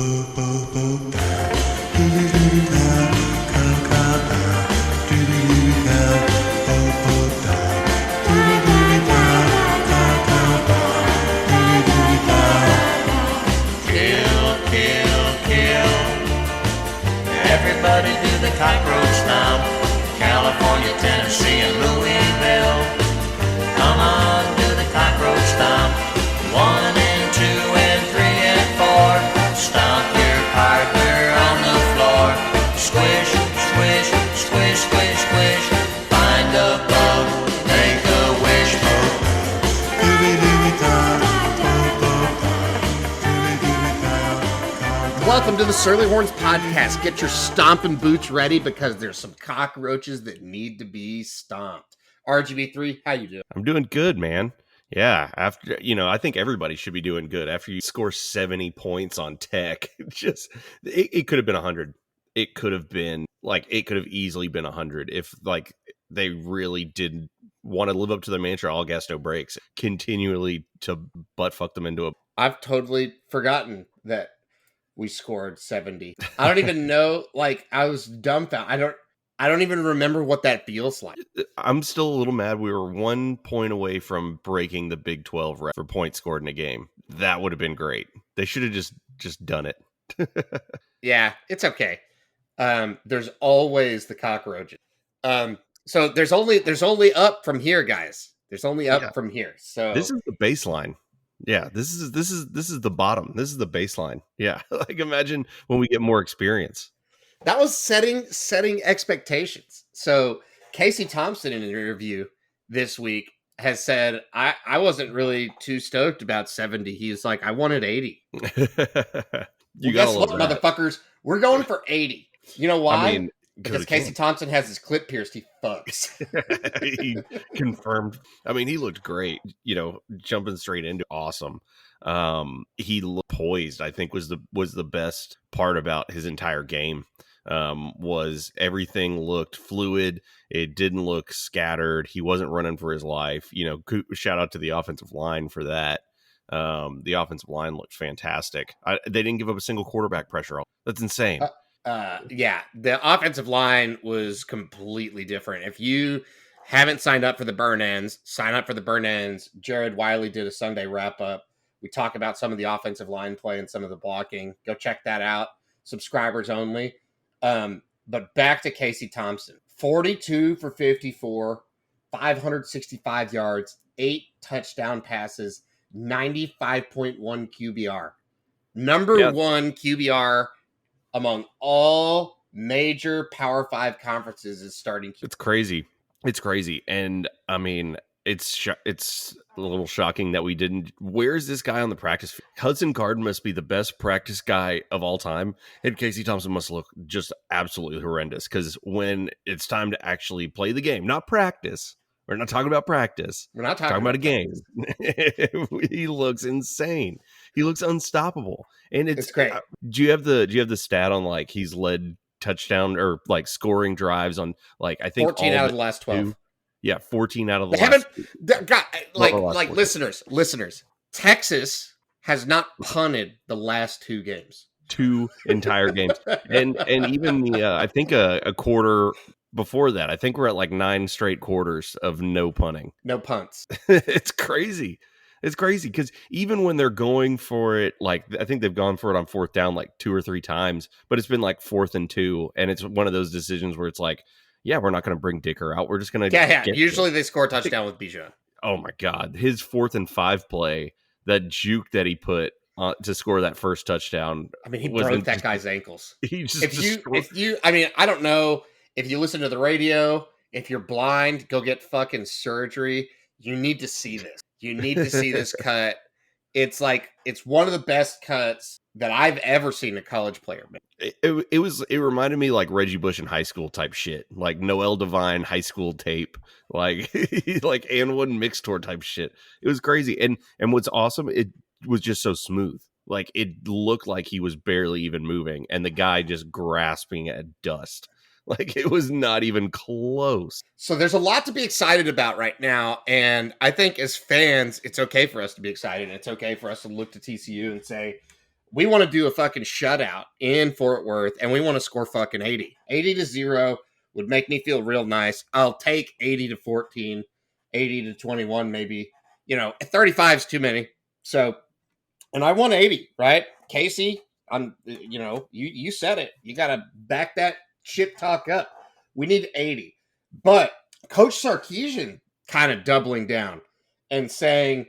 Everybody do the cockroach stomp. California, Tennessee, and Louisville. Come on, do the cockroach stomp. 1 and 2 and 3 and 4. Stomp your partner on the floor. Squish, squish, squish, squish, squish. Find a bug, make a wish. Welcome to the Surly Horns Podcast. Get your stomping boots ready because there's some cockroaches that need to be stomped. RGB3, how you doing? I'm doing good, man. Yeah, after I think everybody should be doing good after you score 70 points on Tech. It could have been 100. It could have easily been 100 if they really did want to live up to their mantra, all gas no brakes, continually to butt fuck them into a. I've totally forgotten that we scored 70. I don't even know. I was dumbfounded. I don't even remember what that feels like. I'm still a little mad. We were 1 point away from breaking the Big 12 record for points scored in a game. That would have been great. They should have just done it. Yeah, it's okay. There's always the cockroaches. So there's only up from here, guys. There's only up from here. So this is the baseline. Yeah, this is the bottom. This is the baseline. Yeah, imagine when we get more experience. That was setting expectations. So Casey Thompson in an interview this week has said, I wasn't really too stoked about 70. He's like, I wanted 80. Guess what, motherfuckers? We're going for 80. You know why? I mean, because Casey Thompson has his clip pierced. He fucks. He confirmed. I mean, he looked great. Jumping straight into awesome. He looked poised. I think was the best part about his entire game. Was everything looked fluid. It didn't look scattered. He wasn't running for his life. Shout out to the offensive line for that. The offensive line looked fantastic. They didn't give up a single quarterback pressure. That's insane. Yeah, the offensive line was completely different. If you haven't signed up for the burn ends, sign up for the burn ends. Jared Wiley did a Sunday wrap up. We talk about some of the offensive line play and some of the blocking. Go check that out. Subscribers only. But back to Casey Thompson. 42 for 54, 565 yards, 8 touchdown passes, 95.1 QBR. Number one QBR among all major Power 5 conferences is starting. It's crazy. It's crazy. And I mean, it's a little shocking that we didn't. Where's this guy on the practice field? Hudson Card must be the best practice guy of all time. And Casey Thompson must look just absolutely horrendous because when it's time to actually play the game, not practice. We're not talking about practice. We're not talking about a game. He looks insane. He looks unstoppable. And it's great. Do you have the stat on he's led touchdown or scoring drives on I think 14 out of the last 12. Yeah, 14 out of the last. Listeners, Texas has not punted the last 2 games. 2 entire games. And even I think a quarter before that, I think we're at 9 straight quarters of no punting. No punts. It's crazy. It's crazy because even when they're going for it, I think they've gone for it on 4th down 2 or 3 times, but it's been 4th and 2. And it's one of those decisions where it's yeah, we're not going to bring Dicker out. We're just going to. Yeah. Usually they score a touchdown with Bijan. Oh my God. His 4th and 5 play, that juke that he put to score that first touchdown. I mean, he broke that guy's ankles. He just I don't know if you listen to the radio, if you're blind, go get fucking surgery. You need to see this. You need to see this cut. It's one of the best cuts that I've ever seen a college player make. It reminded me Reggie Bush in high school type shit, Noel Devine high school tape, Anwood and Mixtor type shit. It was crazy. And what's awesome, it was just so smooth. It looked like he was barely even moving and the guy just grasping at dust. It was not even close. So there's a lot to be excited about right now. And I think as fans, it's okay for us to be excited. It's okay for us to look to TCU and say, we want to do a fucking shutout in Fort Worth, and we want to score fucking 80-0 would make me feel real nice. I'll take 80-14, 80-21, maybe. 35 is too many. So, and I want 80, right? Casey, you said it. You got to back that shit talk up. We need 80. But Coach Sarkisian kind of doubling down and saying,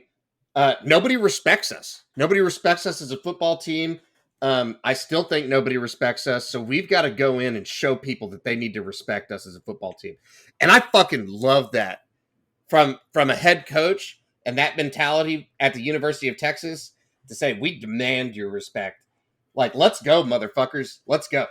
nobody respects us. Nobody respects us as a football team. I still think nobody respects us. So we've got to go in and show people that they need to respect us as a football team. And I fucking love that from a head coach and that mentality at the University of Texas to say, we demand your respect. Like, let's go, motherfuckers. Let's go.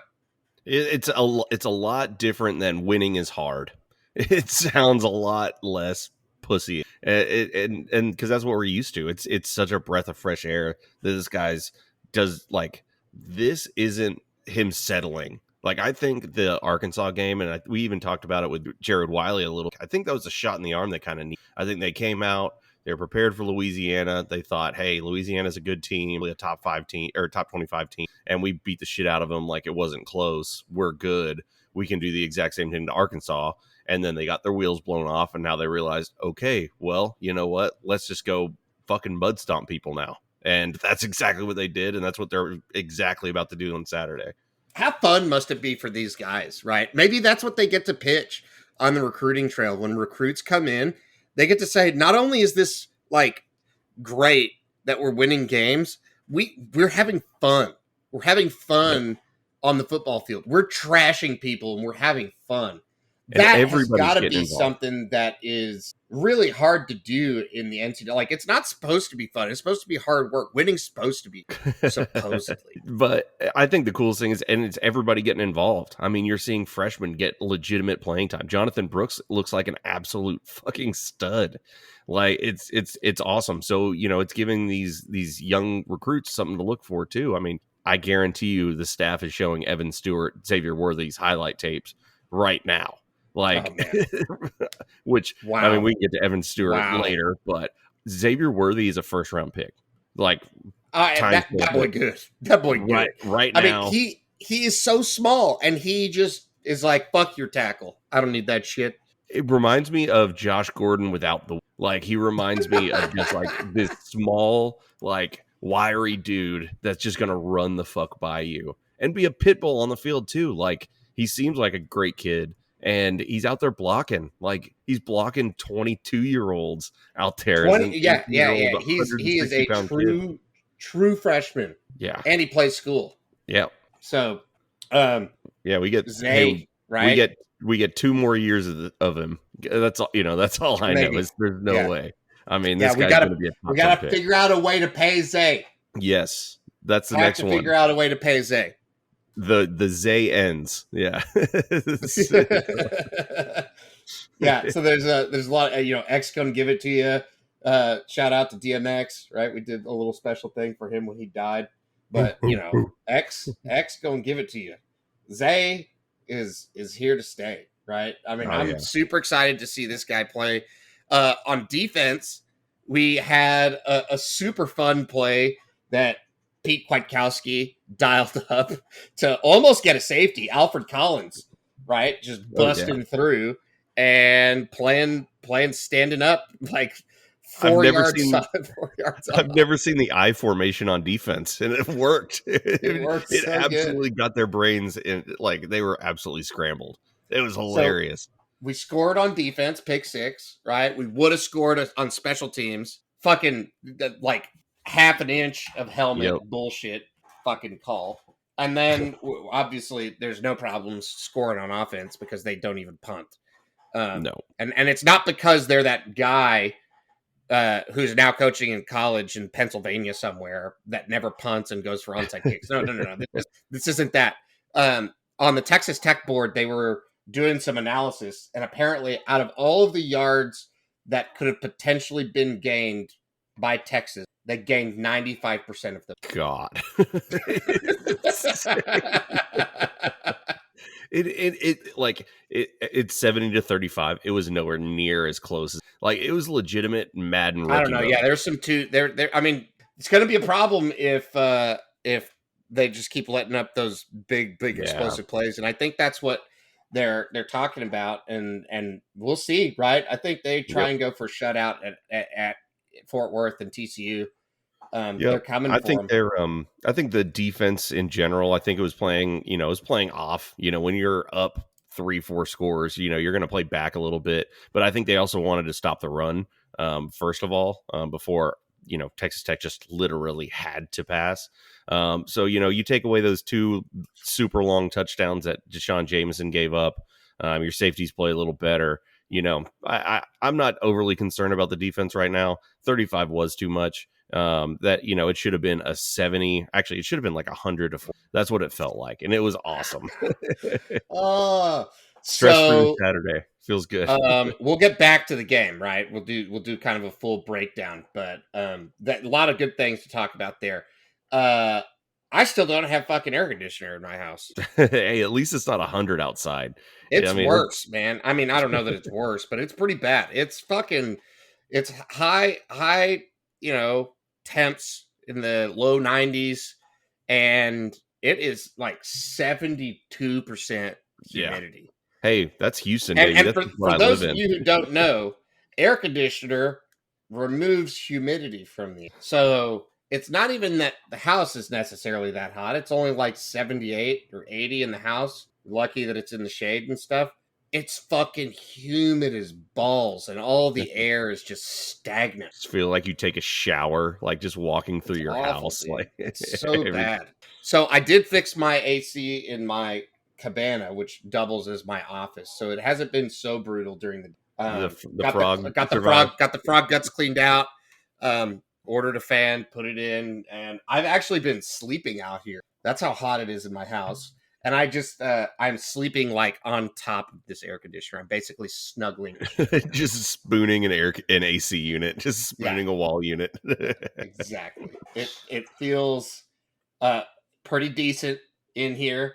It's a lot different than winning is hard. It sounds a lot less pussy, and because that's what we're used to. It's such a breath of fresh air that this guy's does. Like, this isn't him settling. Like, I think the Arkansas game, and we even talked about it with Jared Wiley a little. I think that was a shot in the arm they kind of need. I think they came out. They were prepared for Louisiana. They thought, hey, Louisiana's a good team, a top 5 team or top 25 team, and we beat the shit out of them like it wasn't close. We're good. We can do the exact same thing to Arkansas. And then they got their wheels blown off, and now they realized, okay, well, you know what? Let's just go fucking mud stomp people now. And that's exactly what they did, and that's what they're exactly about to do on Saturday. How fun must it be for these guys, right? Maybe that's what they get to pitch on the recruiting trail. When recruits come in, they get to say, not only is this like great that we're winning games, we're having fun. We're having fun on the football field. We're trashing people and we're having fun. That has got to be something that is really hard to do in the NCAA. Like, it's not supposed to be fun. It's supposed to be hard work. Winning's supposed to be, supposedly. But I think the coolest thing is, and it's everybody getting involved. I mean, you're seeing freshmen get legitimate playing time. Jonathan Brooks looks like an absolute fucking stud. Like, it's awesome. So, it's giving these young recruits something to look for too. I mean, I guarantee you the staff is showing Evan Stewart, Xavier Worthy's highlight tapes right now. Like, which, wow. I mean, we can get to Evan Stewart later, but Xavier Worthy is a first round pick. Like, that boy good. That boy good. Right now. I mean, he is so small, and he just is like, fuck your tackle. I don't need that shit. It reminds me of Josh Gordon without the, like, he reminds me of just like this small, like, wiry dude that's just going to run the fuck by you and be a pit bull on the field too. Like, he seems like a great kid. And he's out there blocking, like he's blocking 22-year-olds out there. He is a true freshman. Yeah, and he plays school. Yeah. So, we get Zay, right? We get 2 more years of him. That's all. That's all I know. Is there's no way. I mean, this guy's going to be a top we got to figure out a way to pay Zay. Yes, that's the next one. Figure out a way to pay Zay. The Zay ends. Yeah. Yeah. So there's a lot of, X gonna give it to you. Shout out to DMX, right? We did a little special thing for him when he died, but X gonna give it to you. Zay is here to stay, right? I mean, I'm super excited to see this guy play. On defense, we had a super fun play that Pete Kwiatkowski dialed up to almost get a safety. Alfred Collins, right? Just busting through and playing standing up like 4 yards. I've never seen the I formation on defense, and it worked. It absolutely got their brains in, like they were absolutely scrambled. It was hilarious. So we scored on defense, pick 6, right? We would have scored on special teams. Fucking like half an inch of helmet bullshit fucking call. And then obviously there's no problems scoring on offense because they don't even punt. No. And it's not because they're that guy who's now coaching in college in Pennsylvania somewhere that never punts and goes for onside kicks. No. This isn't that. On the Texas Tech board, they were doing some analysis, and apparently out of all of the yards that could have potentially been gained by Texas, they gained 95% of them. God. It's 70-35. It was nowhere near as close as, like, it was legitimate Madden rookie. I don't know. Yeah, there's some there. I mean, it's going to be a problem if if they just keep letting up those big explosive plays. And I think that's what they're talking about, and we'll see, right? I think they try and go for shutout at Fort Worth and TCU. They're coming I for think them. I think the defense in general, I think it was playing off. When you're up 3-4 scores, you're going to play back a little bit. But I think they also wanted to stop the run, first of all, before, Texas Tech just literally had to pass. So, you take away those 2 super long touchdowns that Deshaun Jameson gave up. Your safeties play a little better. I'm not overly concerned about the defense right now. 35 was too much. That it should have been a 70. Actually, it should have been like 100 to 4. That's what it felt like, and it was awesome. Stress-free Saturday feels good. We'll get back to the game, right? We'll do kind of a full breakdown, but that a lot of good things to talk about there. I still don't have fucking air conditioner in my house. Hey, at least it's not 100 outside. It's worse, man. I mean, I don't know that it's worse, but it's pretty bad. It's high, temps in the low 90s, and it is like 72% humidity. Hey, that's Houston, baby. And for those of you who don't know, air conditioner removes humidity from the. So it's not even that the house is necessarily that hot. It's only like 78 or 80 in the house. Lucky that it's in the shade and stuff. It's fucking humid as balls, and all the air is just stagnant. Just feel like you take a shower, like just walking through your house. Dude. Like It's so bad. So I did fix my AC in my cabana, which doubles as my office. So it hasn't been so brutal during the frog. Got the frog guts cleaned out. Ordered a fan, put it in, and I've actually been sleeping out here. That's how hot it is in my house. And I'm sleeping like on top of this air conditioner. I'm basically snuggling. Just spooning an AC unit, just spooning a wall unit. Exactly. It feels pretty decent in here.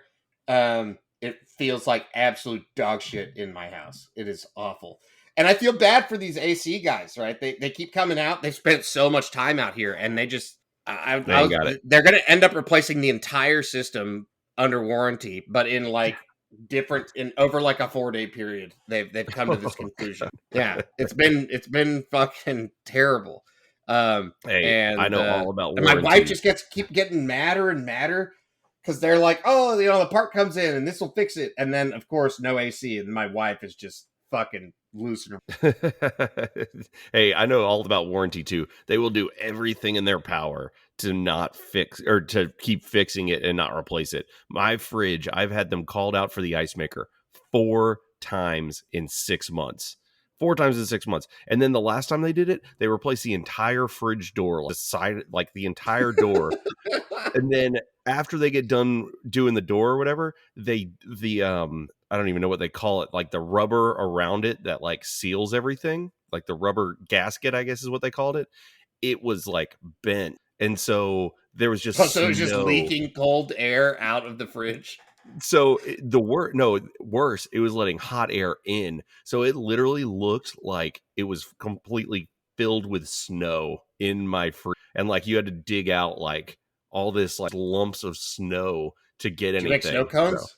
It feels like absolute dog shit in my house. It is awful. And I feel bad for these AC guys, right? They keep coming out. They've spent so much time out here, and they just they're going to end up replacing the entire system under warranty, but in like over like a 4-day period, they've come to this conclusion. Yeah, it's been fucking terrible. And I know all about warranty. And my wife just keep getting madder and madder because they're like, oh, the part comes in and this will fix it, and then of course no AC, and my wife is just fucking losing her. Hey, I know all about warranty too. They will do everything in their power to not fix or to keep fixing it and not replace it. My fridge, I've had them called out for the ice maker 4 times in 6 months. 4 times in 6 months. And then the last time they did it, they replaced the entire fridge door, like the entire door. And then after they get done doing the door or whatever, I don't even know what they call it, like the rubber around it that like seals everything, like the rubber gasket, I guess is what they called it. It was like bent. And so there was just it was just leaking cold air out of the fridge. So worse, it was letting hot air in. So it literally looked like it was completely filled with snow in my fridge. And like you had to dig out like all this like lumps of snow to get anything. Did you make snow cones? So.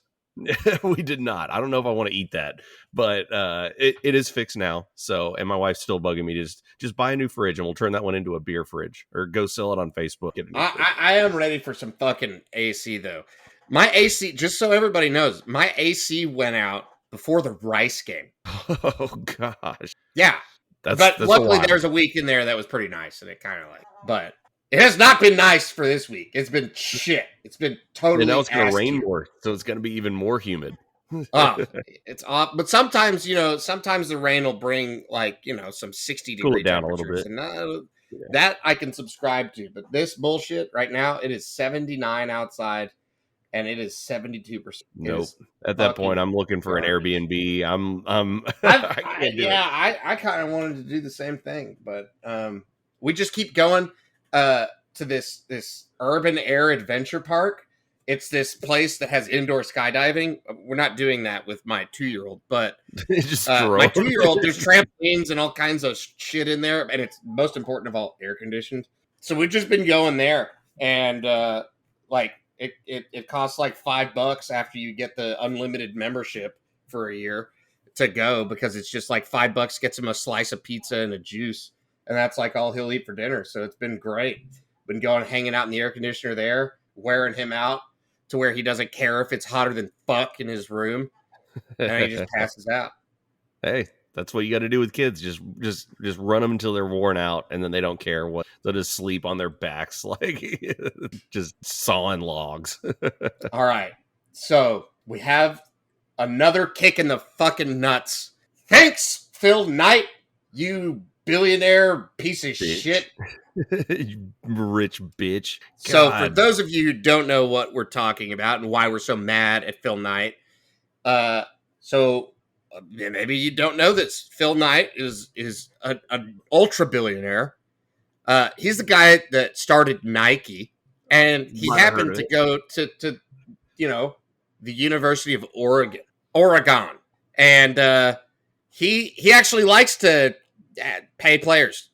We did not. I don't know if I want to eat that, but it is fixed now. So, and my wife's still bugging me to just buy a new fridge, and we'll turn that one into a beer fridge, or go sell it on Facebook. I am ready for some fucking AC though. My AC, just so everybody knows, my AC went out before the Rice game. Oh gosh, yeah. But luckily there was a week in there that was pretty nice, and it kind of like, but. It has not been nice for this week. It's been shit. It's been totally. And now it's going to rain more, so it's going to be even more humid. It's off. But sometimes, sometimes the rain will bring like, some 60-degree cool it down a little bit. And that I can subscribe to. But this bullshit right now, it is 79 outside, and it is 72%. Nope. At that point, I'm looking for an Airbnb. I kind of wanted to do the same thing, but we just keep going. To this urban air adventure park. It's this place that has indoor skydiving. We're not doing that with my 2-year-old, but my 2-year-old, there's trampolines and all kinds of shit in there, and it's most important of all, air conditioned. So we've just been going there, and Like it costs like $5 after you get the unlimited membership for a year to go, because it's just like $5 gets him a slice of pizza and a juice, and that's like all he'll eat for dinner. So it's been great. Been going hanging out in the air conditioner there, wearing him out to where he doesn't care if it's hotter than fuck in his room, and he just passes out. Hey, that's what you got to do with kids. Just run them until they're worn out, and then they don't care what. They'll just sleep on their backs like just sawing logs. All right, so we have another kick in the fucking nuts. Thanks, Phil Knight, you billionaire piece of shit. You rich bitch. So for those of you who don't know what we're talking about and why we're so mad at Phil Knight, maybe you don't know this. Phil Knight is an ultra billionaire. He's the guy that started Nike, and he happened to go to the University of Oregon, and he actually likes to pay players.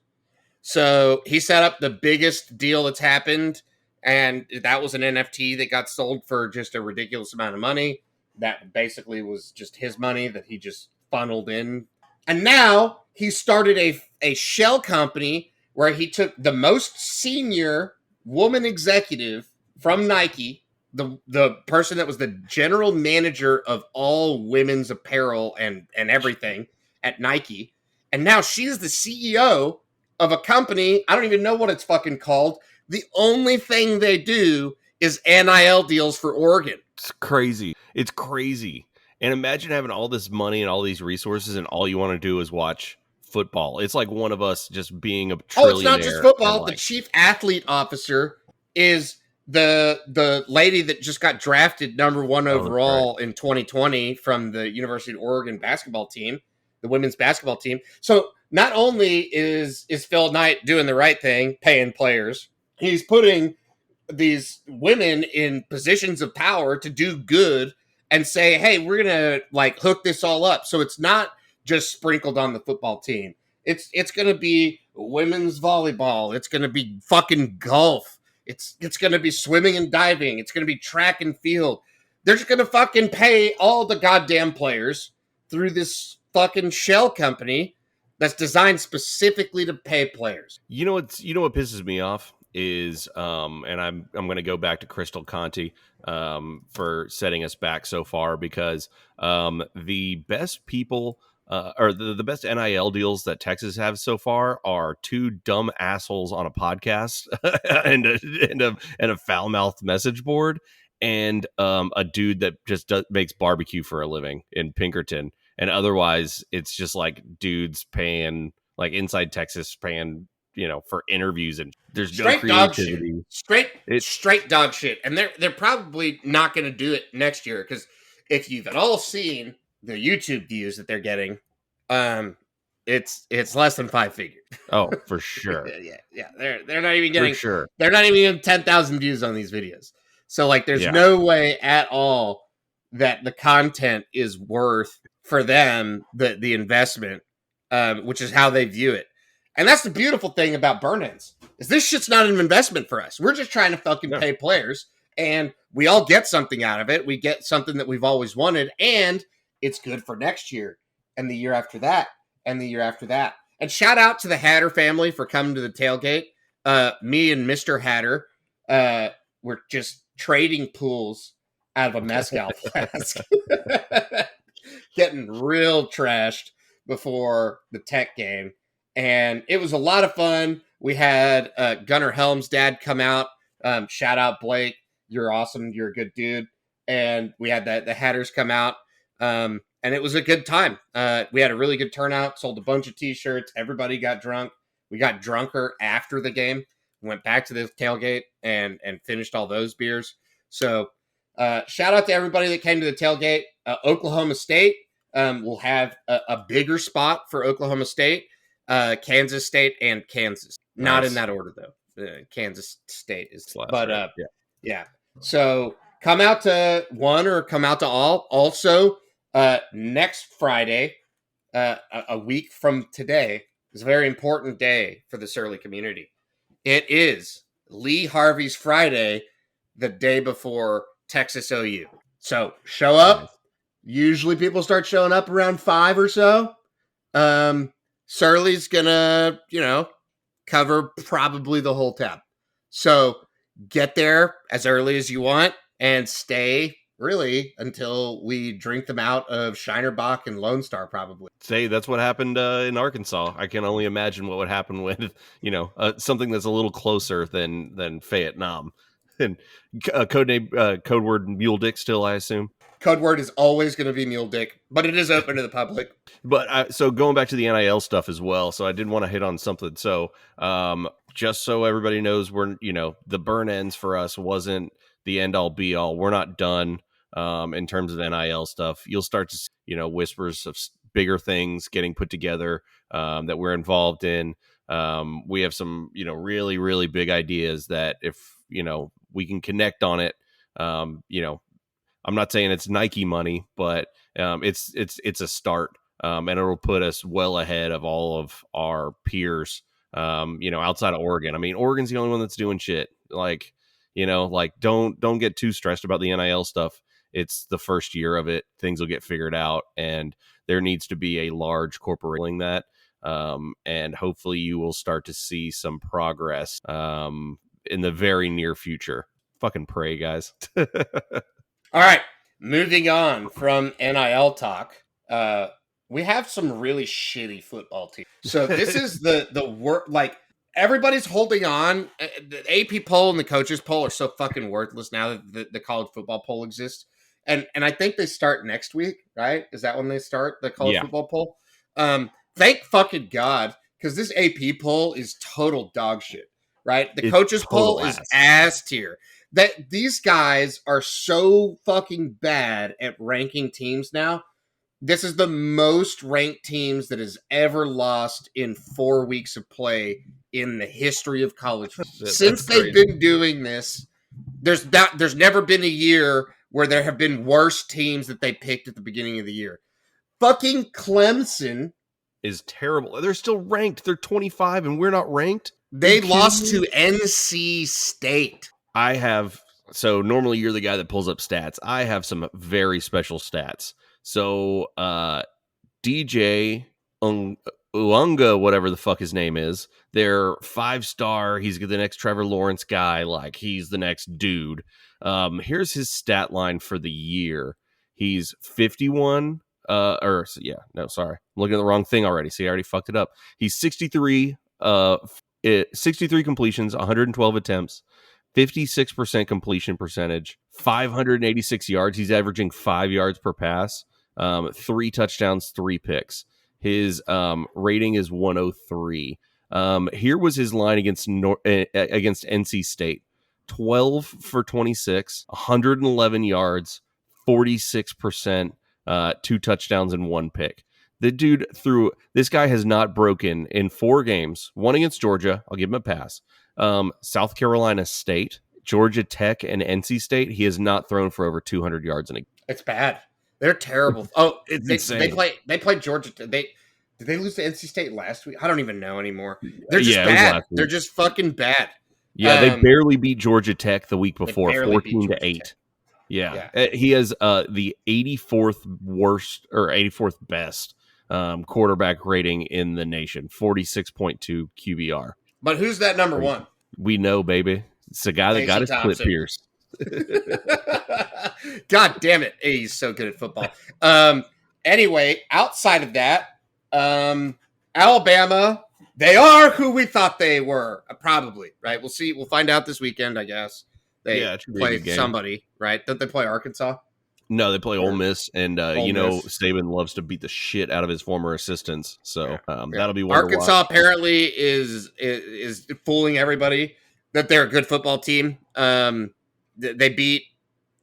So he set up the biggest deal that's happened, and that was an NFT that got sold for just a ridiculous amount of money. That basically was just his money that he just funneled in. And now he started a shell company where he took the most senior woman executive from Nike, the person that was the general manager of all women's apparel and everything at Nike. And now she's the CEO of a company. I don't even know what it's fucking called. The only thing they do is NIL deals for Oregon. It's crazy. It's crazy. And imagine having all this money and all these resources, and all you want to do is watch football. It's like one of us just being a trillionaire. Oh, it's not just football. The chief athlete officer is the lady that just got drafted number 1 overall in 2020 from the University of Oregon basketball team, the women's basketball team. So not only is Phil Knight doing the right thing, paying players, he's putting these women in positions of power to do good and say, hey, we're going to like hook this all up. So it's not just sprinkled on the football team. It's going to be women's volleyball. It's going to be fucking golf. It's going to be swimming and diving. It's going to be track and field. They're just going to fucking pay all the goddamn players through this fucking shell company that's designed specifically to pay players. You know what pisses me off is and I'm going to go back to Crystal Conti for setting us back so far, because the best people or the best NIL deals that Texas has so far are two dumb assholes on a podcast and a foul-mouthed message board, and a dude that just makes barbecue for a living in Pinkerton. And otherwise, it's just like dudes paying, like Inside Texas paying, for interviews, and there's straight no creativity. Straight dog shit. And they're probably not going to do it next year, because if you've at all seen the YouTube views that they're getting, it's less than 5 figures. Oh, for sure. yeah. They're not even getting. For sure. They're not even getting 10,000 views on these videos. So like, there's no way at all that the content is worth for them the investment, which is how they view it. And that's the beautiful thing about burn-ins, is this shit's not an investment for us. We're just trying to fucking pay players, and we all get something out of it. We get something that we've always wanted, and it's good for next year and the year after that and the year after that. And shout out to the Hatter family for coming to the tailgate. Me and Mr. Hatter were just trading pools out of a mezcal flask. Getting real trashed before the Tech game. And it was a lot of fun. We had Gunnar Helm's dad come out. Shout out, Blake. You're awesome. You're a good dude. And we had the Hatters come out. And it was a good time. We had a really good turnout. Sold a bunch of T-shirts. Everybody got drunk. We got drunker after the game. Went back to the tailgate and finished all those beers. So shout out to everybody that came to the tailgate. Oklahoma State will have a bigger spot for Oklahoma State. Kansas State and Kansas. Not in that order, though. Kansas State is. But, yeah. So come out to one or come out to all. Also, next Friday, a week from today, is a very important day for the Surly community. It is Lee Harvey's Friday, the day before Texas OU. So show up. Usually people start showing up around 5 or so. Surly's gonna, cover probably the whole tab. So get there as early as you want and stay really until we drink them out of Shinerbach and Lone Star, probably. Say that's what happened in Arkansas. I can only imagine what would happen with something that's a little closer than Vietnam. And code word Mule Dick still, I assume. Code word is always going to be Mule Dick, but it is open to the public. But so going back to the NIL stuff as well. So I did want to hit on something. So just so everybody knows, we're the burn ends for us wasn't the end all be all. We're not done in terms of NIL stuff. You'll start to see, whispers of bigger things getting put together that we're involved in. We have some really, really big ideas that if we can connect on it, I'm not saying it's Nike money, but it's a start, and it'll put us well ahead of all of our peers. Outside of Oregon. I mean, Oregon's the only one that's doing shit. Don't get too stressed about the NIL stuff. It's the first year of it. Things will get figured out, and there needs to be a large corporation that, and hopefully you will start to see some progress in the very near future. Fucking pray, guys. All right, moving on from NIL talk, we have some really shitty football teams. So this is the work. Like everybody's holding on. The AP poll and the coaches poll are so fucking worthless now that the college football poll exists. And I think they start next week, right? Is that when they start the college football poll? Thank fucking God, because this AP poll is total dog shit, right? The coaches poll is ass tier. That these guys are so fucking bad at ranking teams now. This is the most ranked teams that has ever lost in 4 weeks of play in the history of college. Since they've been doing this, there's never been a year where there have been worse teams that they picked at the beginning of the year. Fucking Clemson is terrible. They're still ranked. They're 25 and we're not ranked. They lost to NC State. So normally you're the guy that pulls up stats. I have some very special stats. So DJ Uunga, whatever the fuck his name is, they're 5-star. He's the next Trevor Lawrence guy. Like he's the next dude. Here's his stat line for the year. He's 51. Sorry. I'm looking at the wrong thing already. See, I already fucked it up. He's 63 completions, 112 attempts, 56% completion percentage, 586 yards. He's averaging 5 yards per pass, 3 touchdowns, 3 picks. His rating is 103. Here was his line against NC State. 12 for 26, 111 yards, 46%, 2 touchdowns and 1 pick. The dude this guy has not broken in 4 games. One against Georgia, I'll give him a pass. South Carolina State, Georgia Tech, and NC State, he has not thrown for over 200 yards in a game. It's bad. They're terrible. Oh, It's insane. They played Georgia. Did they lose to NC State last week? I don't even know anymore. They're just bad. They're just fucking bad. Yeah, they barely beat Georgia Tech the week before, 14-8. Yeah. He has the 84th worst or 84th best quarterback rating in the nation, 46.2 QBR. But who's that number one? We know, baby. It's the guy that got his clip pierced. God damn it. He's so good at football. Anyway, outside of that, Alabama, they are who we thought they were. Probably, right? We'll see. We'll find out this weekend, I guess. They play somebody, right? Don't they play Arkansas? No, they play Ole Miss, and Saban loves to beat the shit out of his former assistants. So that'll be one. Arkansas apparently is fooling everybody that they're a good football team. They beat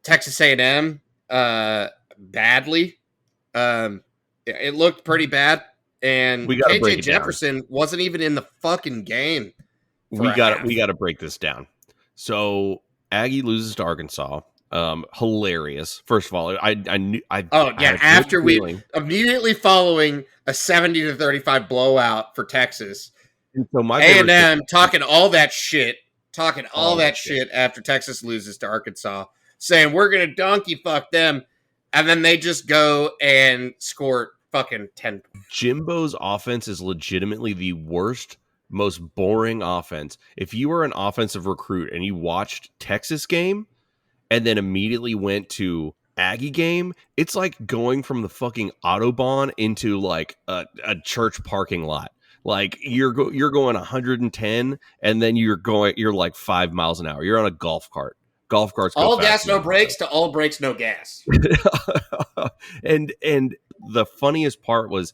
Texas A&M badly. It looked pretty bad, and KJ Jefferson wasn't even in the fucking game. We got to break this down. So Aggie loses to Arkansas. Hilarious. First of all, after we immediately following a 70-35 blowout for Texas, and so my A&M talking all that shit, talking all that shit after Texas loses to Arkansas, saying we're going to donkey fuck them. And then they just go and score fucking 10 points. Jimbo's offense is legitimately the worst, most boring offense. If you were an offensive recruit and you watched Texas game and then immediately went to Aggie game, it's like going from the fucking Autobahn into like a church parking lot. Like you're going 110 and then you're like 5 miles an hour. You're on a golf cart. Golf carts go all fast gas, no brakes to all brakes, no gas. and the funniest part was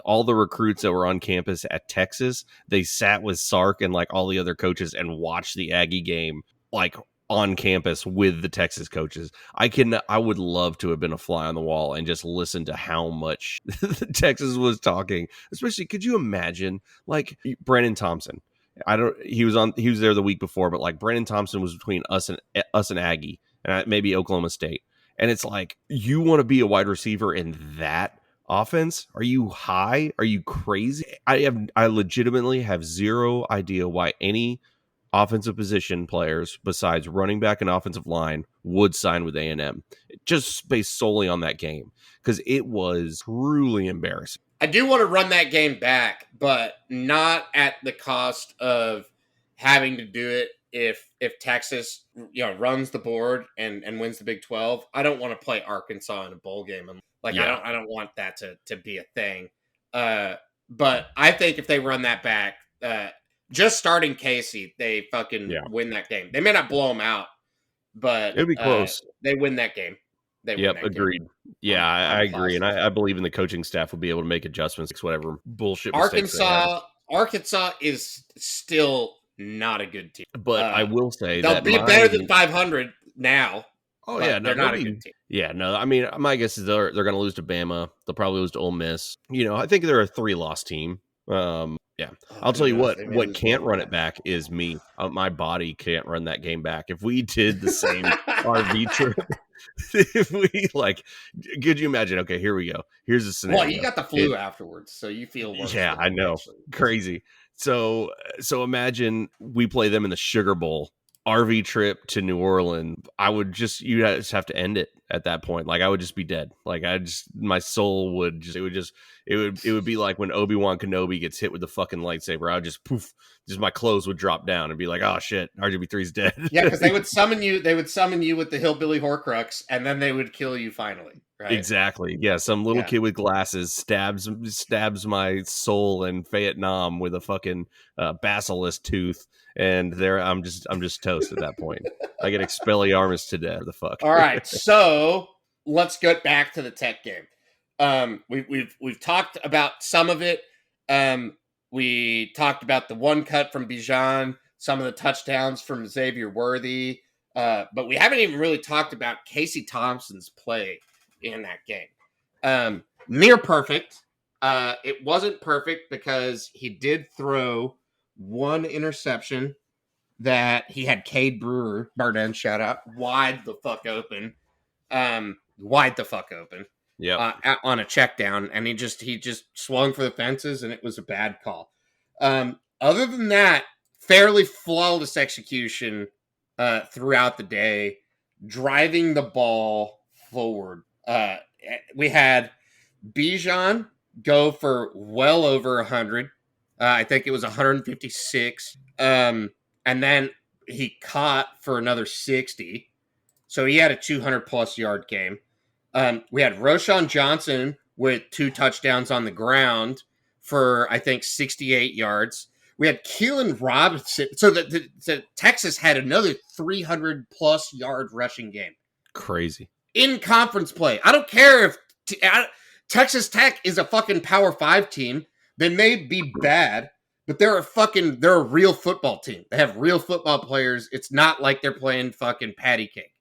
all the recruits that were on campus at Texas, they sat with Sark and like all the other coaches and watched the Aggie game like on campus with the Texas coaches. I would love to have been a fly on the wall and just listen to how much Texas was talking. Especially, could you imagine like Brandon Thompson? He was there the week before, but like Brandon Thompson was between us and Aggie and maybe Oklahoma State. And it's like, you want to be a wide receiver in that offense? Are you high? Are you crazy? I legitimately have zero idea why any offensive position players besides running back and offensive line would sign with A&M, just based solely on that game, because it was truly embarrassing. I do want to run that game back, but not at the cost of having to do it if Texas runs the board and wins the Big 12. I don't want to play Arkansas in a bowl game. I don't want that to be a thing. But I think if they run that back, just starting Casey, they fucking win that game. They may not blow them out, but it'll be close. They win that game. Agreed. Yeah, I agree, and I believe in the coaching staff will be able to make adjustments, whatever bullshit. Arkansas is still not a good team, but I will say they'll be better than 500 now. Oh yeah, they're not a good team. Yeah, no, I mean, my guess is they're going to lose to Bama. They'll probably lose to Ole Miss. I think they're a 3-loss team. I'll tell you what can't run it back is me. My body can't run that game back. If we did the same RV trip, if we could you imagine? Okay, here we go. Here's a scenario. Well, you got the flu afterwards, so you feel worse. Yeah, I know. Actually. Crazy. So imagine we play them in the Sugar Bowl. RV trip to New Orleans, you just have to end it at that point. Like I would just be dead. Like my soul would it would be like when Obi-Wan Kenobi gets hit with the fucking lightsaber. I would just poof, just my clothes would drop down and be like, oh shit, RGB3's dead. Yeah, because they would summon you with the hillbilly Horcrux, and then they would kill you finally. Right? Exactly. Yeah, some little kid with glasses stabs my soul in Vietnam with a fucking basilisk tooth. And there, I'm just toast at that point. I get Expelliarmus to death. The fuck. All right, so let's get back to the Tech game. We've talked about some of it. We talked about the one cut from Bijan, some of the touchdowns from Xavier Worthy, but we haven't even really talked about Casey Thompson's play in that game. Near perfect. It wasn't perfect because he did throw one interception that he had Cade Brewer, Barden, shout out, wide the fuck open. Yeah. On a check down, and he just swung for the fences, and it was a bad call. Other than that, fairly flawless execution throughout the day, driving the ball forward. We had Bijan go for well over 100. I think it was 156. And then he caught for another 60. So he had a 200-plus yard game. We had Roschon Johnson with 2 touchdowns on the ground for, I think, 68 yards. We had Keelan Robinson. So the Texas had another 300-plus yard rushing game. Crazy. In conference play. I don't care if Texas Tech is a fucking Power 5 team. They may be bad, but they're a real football team. They have real football players. It's not like they're playing fucking patty cake.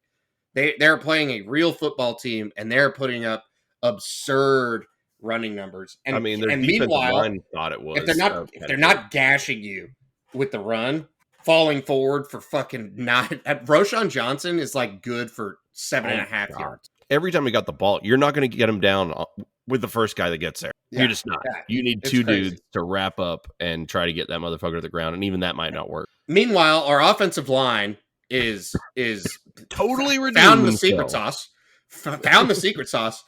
They're playing a real football team, and they're putting up absurd running numbers. And, I mean, their defensive line thought it was. If they're not gashing you with the run, falling forward for fucking 9. Roschon Johnson is like good for 7.5 yards. every time he got the ball, you're not going to get him down with the first guy that gets there. Yeah, You're just not. yeah. You need It's two crazy. dudes to wrap up and try to get that motherfucker to the ground, and even that might not work. Meanwhile, our offensive line is Totally redeemed found the secret themselves. sauce. Found the secret sauce,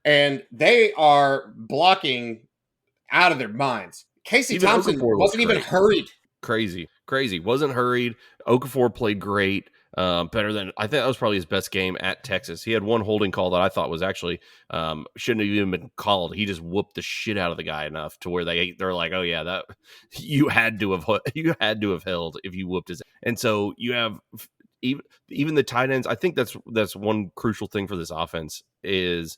and they are blocking out of their minds. Casey Even Thompson Okafor was wasn't even great. hurried. Crazy. Wasn't hurried. Okafor played great. Better than, I think that was probably his best game at Texas. He had one holding call that I thought was actually shouldn't have even been called. He just whooped the shit out of the guy enough to where they're like, oh yeah, that you had to have held if you whooped his. And so you have even the tight ends. I think that's one crucial thing for this offense is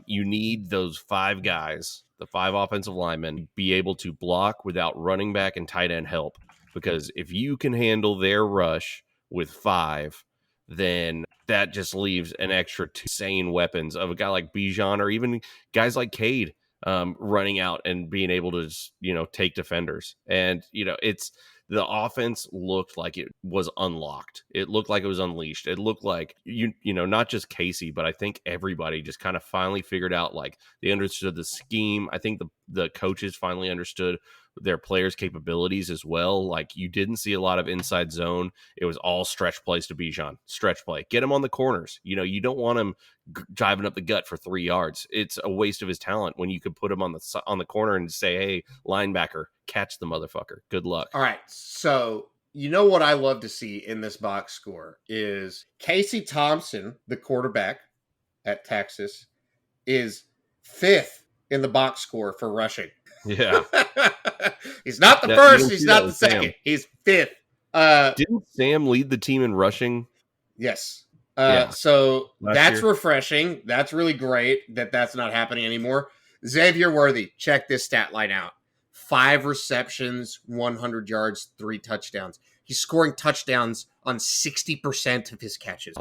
you need those 5 guys, the 5 offensive linemen, be able to block without running back and tight end help. Because if you can handle their rush with 5, then that just leaves an extra 2 insane weapons of a guy like Bijan or even guys like Cade running out and being able to just, take defenders. And, it's the offense looked like it was unlocked. It looked like it was unleashed. It looked like, not just Casey, but I think everybody just kind of finally figured out, like, they understood the scheme. I think the coaches finally understood their players' capabilities as well. Like, you didn't see a lot of inside zone. It was all stretch plays to Bijan. Stretch play. Get him on the corners. You don't want him driving up the gut for 3 yards. It's a waste of his talent when you could put him on the corner and say, hey, linebacker, catch the motherfucker. Good luck. All right. So, what I love to see in this box score is Casey Thompson, the quarterback at Texas, is 5th in the box score for rushing. Yeah. He's not the first. He's not the second. Sam. He's 5th. Didn't Sam lead the team in rushing? Yes. Yeah. So that's year. refreshing. That's really great that's not happening anymore. Xavier Worthy, check this stat line out. 5 receptions, 100 yards, 3 touchdowns. He's scoring touchdowns on 60% of his catches.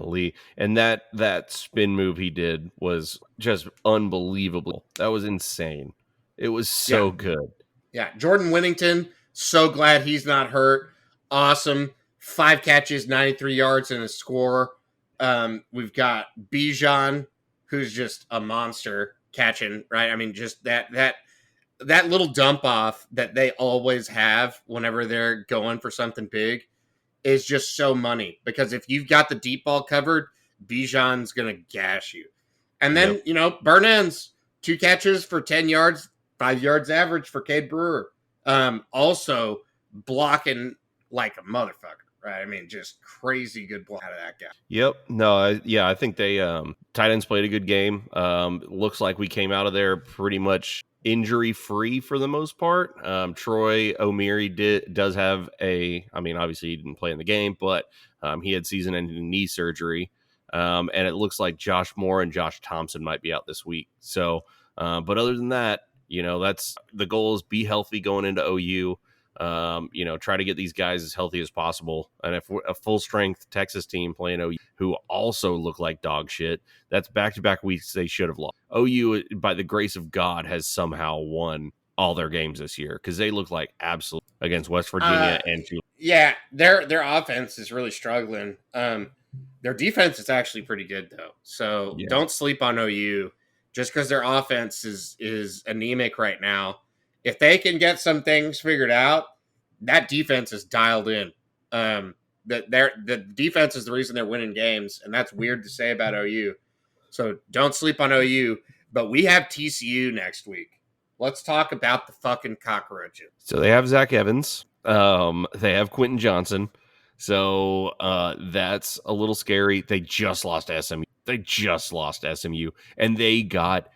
And that spin move he did was just unbelievable. That was insane. It was so good. Yeah. Jordan Winnington, so glad he's not hurt. Awesome. 5 catches, 93 yards, and a score. We've got Bijan, who's just a monster catching, right? I mean, just that little dump off that they always have whenever they're going for something big is just so money. Because if you've got the deep ball covered, Bijan's going to gash you. And then, Burnens, 2 catches for 10 yards, 5 yards average for Cade Brewer. Also blocking like a motherfucker, right? I mean, just crazy good block out of that guy. Yep. No, I think they tight ends played a good game. Looks like we came out of there pretty much injury free for the most part. Troy O'Meary does have obviously he didn't play in the game, but he had season-ending knee surgery. And it looks like Josh Moore and Josh Thompson might be out this week. So, but other than that, that's the goal is be healthy going into OU. Try to get these guys as healthy as possible. And if we're a full strength Texas team playing OU, who also look like dog shit, that's back-to-back weeks they should have lost. OU, by the grace of God, has somehow won all their games this year because they look like absolute against West Virginia and Tulane. Yeah, their offense is really struggling. Their defense is actually pretty good though. So Don't sleep on OU just because their offense is anemic right now. If they can get some things figured out, that defense is dialed in. The defense is the reason they're winning games, and that's weird to say about OU. So don't sleep on OU. But we have TCU next week. Let's talk about the fucking Cockroaches. So they have Zach Evans. They have Quentin Johnson. So that's a little scary. They just lost SMU. And they got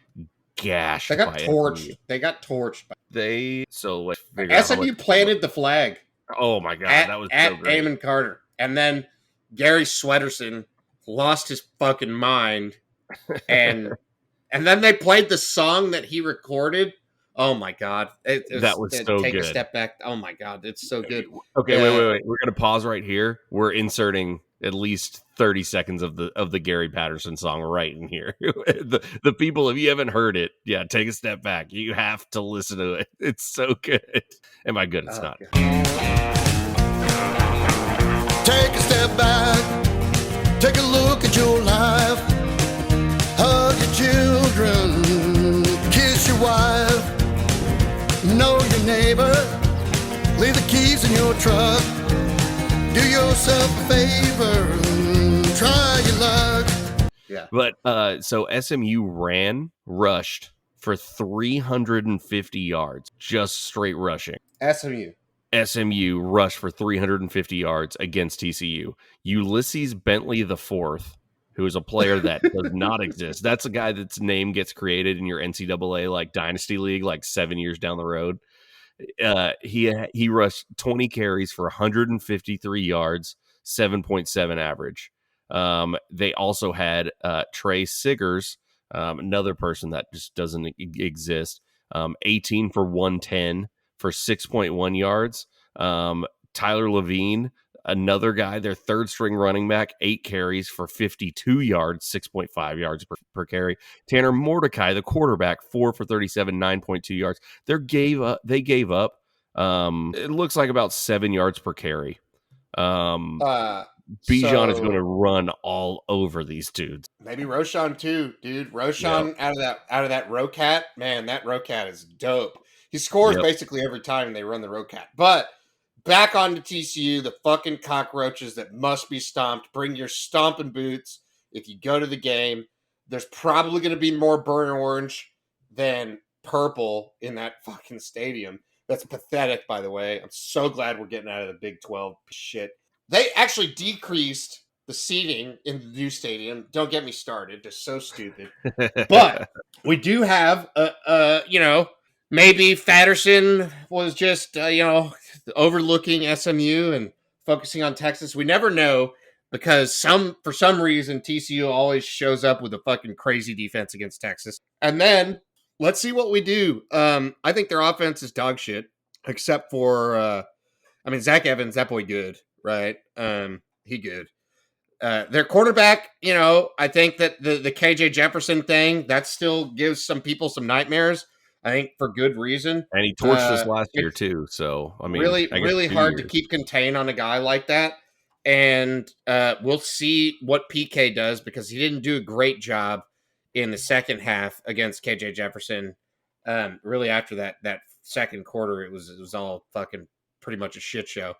gashed. They got torched. SMU. They got torched. SMU planted the flag. Oh my god, that was at so great. Amon Carter, and then Gary Swetterson lost his fucking mind, and then they played the song that he recorded. Oh my god, that was so take good. A step back. Oh my god, it's so good. Okay, wait. We're gonna pause right here. We're inserting at least 30 seconds of the Gary Patterson song right in here. the people, if you haven't heard it, take a step back. You have to listen to it. It's so good. Am I good? It's not. God. Take a step back. Take a look at your life. in your truck. Do yourself a favor, try your luck. Yeah. But so SMU rushed for 350 yards, just straight rushing. SMU rushed for 350 yards against TCU. Ulysses Bentley IV, who is a player that does not exist. That's a guy that's name gets created in your NCAA like Dynasty League like 7 years down the road. He rushed 20 carries for 153 yards, 7.7 average. They also had Trey Siggers, another person that just doesn't exist, 18 for 110 for 6.1 yards. Tyler Levine, another guy, their third string running back, 8 carries for 52 yards, 6.5 yards per carry. Tanner Mordecai, the quarterback, 4 for 37, 9.2 yards. They gave up. It looks like about 7 yards per carry. Bijan is going to run all over these dudes. Maybe Roshan too, dude. Roshan out of that Rocat, man, that Rocat is dope. He scores basically every time they run the Rocat. But back on to TCU, the fucking cockroaches that must be stomped. Bring your stomping boots if you go to the game. There's probably going to be more burnt orange than purple in that fucking stadium. That's pathetic, by the way. I'm so glad we're getting out of the Big 12 shit. They actually decreased the seating in the new stadium. Don't get me started. Just so stupid. But we do have, maybe Fatterson was just, overlooking SMU and focusing on Texas. We never know because for some reason, TCU always shows up with a fucking crazy defense against Texas. And then let's see what we do. I think their offense is dog shit, except for, Zach Evans, that boy good. Right. He good. Their quarterback, I think that the KJ Jefferson thing, that still gives some people some nightmares. I think for good reason. And he torched us last year too. So, really hard to keep contained on a guy like that. And we'll see what PK does because he didn't do a great job in the second half against KJ Jefferson. Really after that second quarter, it was all fucking pretty much a shit show.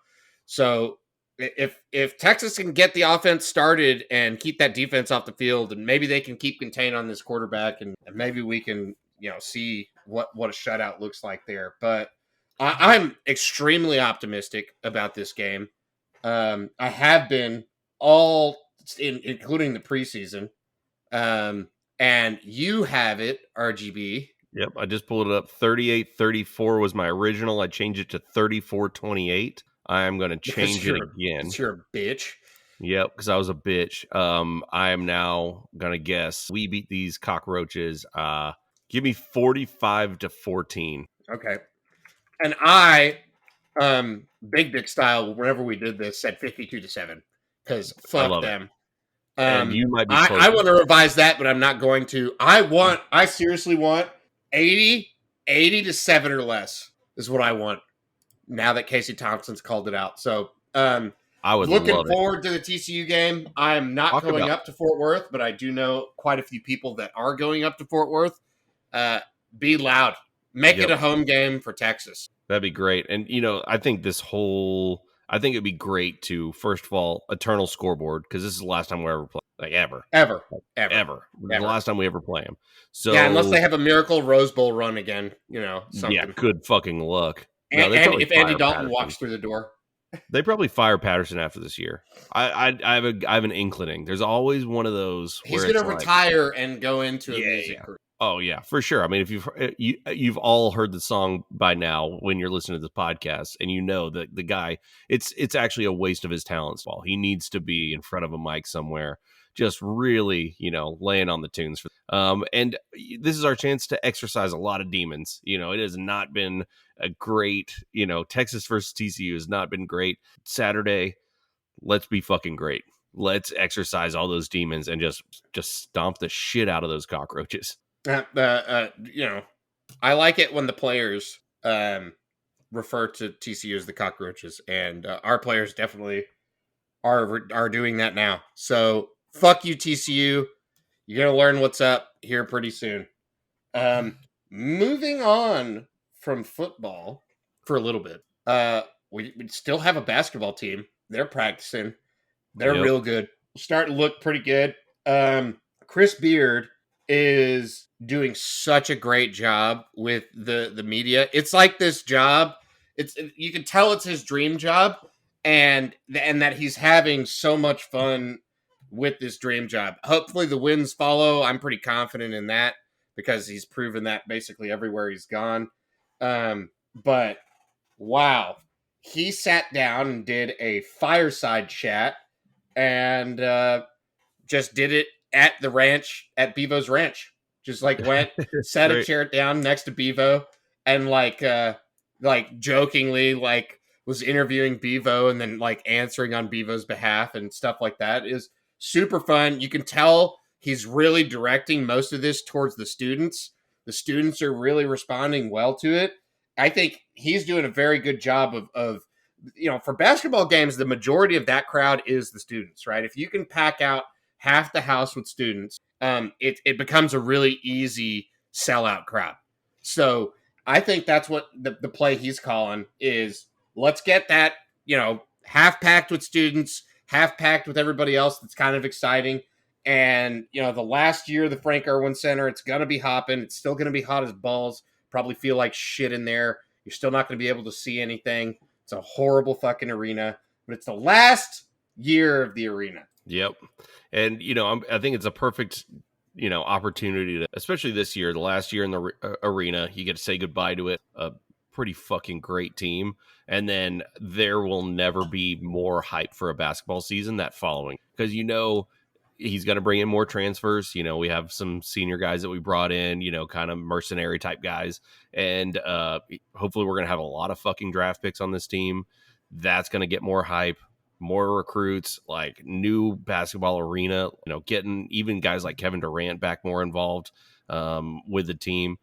So if Texas can get the offense started and keep that defense off the field, and maybe they can keep contained on this quarterback, and maybe we can, see what a shutout looks like there. But I'm extremely optimistic about this game. I have been including the preseason. And you have it, RGB. Yep, I just pulled it up. 38-34 was my original. I changed it to 34-28. I am going to change it again. Because you're a bitch. Yep, because I was a bitch. I am now going to guess we beat these cockroaches. Give me 45-14. Okay. And I, big dick style, whenever we did this, said 52-7. Because fuck them. And you might be I want to revise that, but I'm not going to. I seriously want 80-7 or less is what I want. Now that Casey Thompson's called it out. So I would looking forward to the TCU game. I'm not going up to Fort Worth, but I do know quite a few people that are going up to Fort Worth. Be loud. Make it a home game for Texas. That'd be great. And, I think it'd be great to, first of all, eternal scoreboard, because this is the last time we ever play. Like, ever. The last time we ever play them. So, yeah, unless they have a miracle Rose Bowl run again, something. Yeah, good fucking luck. And if Andy Dalton walks through the door. They probably fire Patterson after this year. I have an inclining. There's always one of those. He's going to retire and go into a music career. Oh yeah, for sure. I mean, if you've all heard the song by now when you're listening to this podcast, and you know that the guy, it's actually a waste of his talents. He needs to be in front of a mic somewhere, just really, laying on the tunes. And this is our chance to exercise a lot of demons. It has not been a great, Texas versus TCU has not been great. Saturday, let's be fucking great. Let's exercise all those demons and just stomp the shit out of those cockroaches. I like it when the players refer to TCU as the cockroaches, and our players definitely are doing that now. So fuck you, TCU. You're gonna learn what's up here pretty soon. Moving on from football for a little bit. we still have a basketball team. They're practicing. They're Yep. real good. Starting to look pretty good. Chris Beard is doing such a great job with the media. It's like this job. You can tell it's his dream job, and that he's having so much fun with this dream job. Hopefully the wins follow. I'm pretty confident in that because he's proven that basically everywhere he's gone. But wow, he sat down and did a fireside chat and just did it at the ranch, at Bevo's ranch. Just like went, sat a chair down next to Bevo, and like jokingly like was interviewing Bevo and then like answering on Bevo's behalf and stuff like that. It is super fun. You can tell he's really directing most of this towards the students. The students are really responding well to it. I think he's doing a very good job of for basketball games, the majority of that crowd is the students, right? If you can pack out half the house with students, it becomes a really easy sellout crowd. So I think that's what the play he's calling is. Let's get that, half packed with students, half packed with everybody else that's kind of exciting. And, the last year, the Frank Irwin Center, it's going to be hopping. It's still going to be hot as balls. Probably feel like shit in there. You're still not going to be able to see anything. It's a horrible fucking arena, but it's the last year of the arena. Yep. And, I think it's a perfect, opportunity to, especially this year, the last year in the arena, you get to say goodbye to it. A pretty fucking great team. And then there will never be more hype for a basketball season that following, because, he's going to bring in more transfers. We have some senior guys that we brought in, kind of mercenary type guys. And hopefully we're going to have a lot of fucking draft picks on this team. That's going to get more hype, more recruits, like new basketball arena, getting even guys like Kevin Durant back more involved with the team.